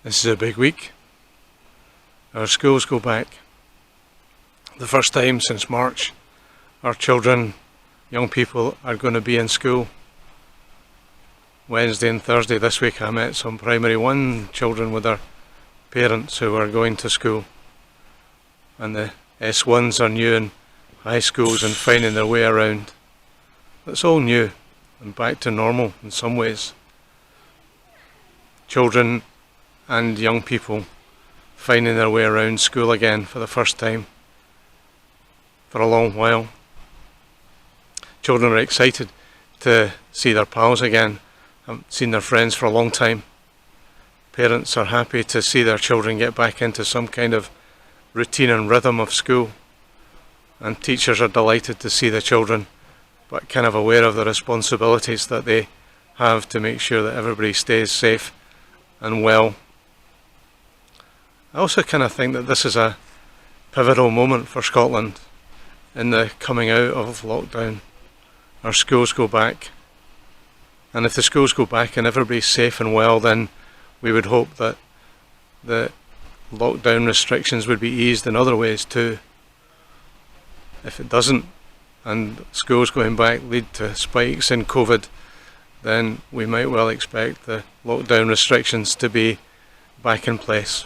This is a big week. Our schools go back. The first time since March, our children, young people, are going to be in school. Wednesday and Thursday this week I met some primary one children with their parents who are going to school. And the S1s are new in high schools and finding their way around. It's all new and back to normal in some ways. Children and young people finding their way around school again for the first time for a long while. Children are excited to see their pals again. Haven't seen their friends for a long time. Parents are happy to see their children get back into some kind of routine and rhythm of school. And teachers are delighted to see the children, but kind of aware of the responsibilities that they have to make sure that everybody stays safe and well. I also kind of think that this is a pivotal moment for Scotland in the coming out of lockdown. Our schools go back, and if the schools go back and everybody's safe and well, then we would hope that the lockdown restrictions would be eased in other ways too. If it doesn't, and schools going back lead to spikes in COVID, then we might well expect the lockdown restrictions to be back in place.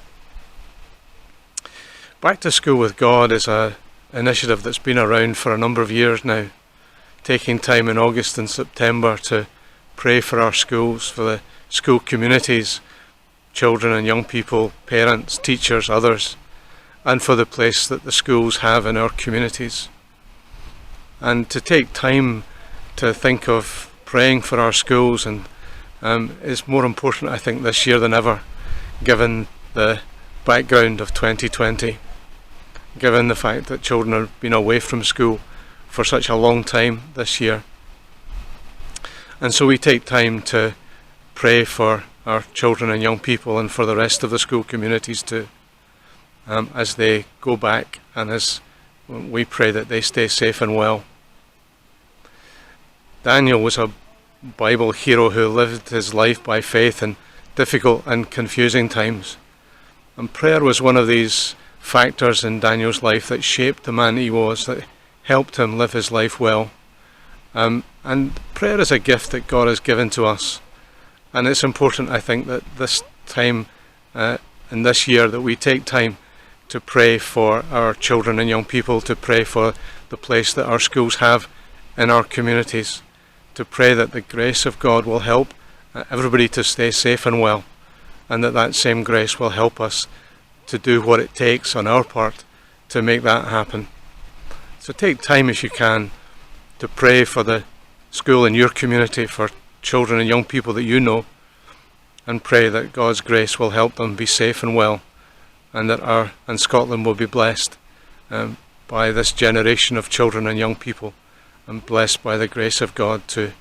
Back to School with God is an initiative that's been around for a number of years now, taking time in August and September to pray for our schools, for the school communities, children and young people, parents, teachers, others, and for the place that the schools have in our communities. And to take time to think of praying for our schools and is more important, I think, this year than ever, given the background of 2020, given the fact that children have been away from school for such a long time this year. And so we take time to pray for our children and young people and for the rest of the school communities too, as they go back and as we pray that they stay safe and well. Daniel was a Bible hero who lived his life by faith in difficult and confusing times. And prayer was one of these factors in Daniel's life that shaped the man he was, that helped him live his life well. And prayer is a gift that God has given to us. And it's important, I think, that this time in this year that we take time to pray for our children and young people, to pray for the place that our schools have in our communities, to pray that the grace of God will help everybody to stay safe and well, and that same grace will help us to do what it takes on our part to make that happen. So take time if you can to pray for the school in your community, for children and young people that you know, and pray that God's grace will help them be safe and well, and that Scotland will be blessed by this generation of children and young people, and blessed by the grace of God to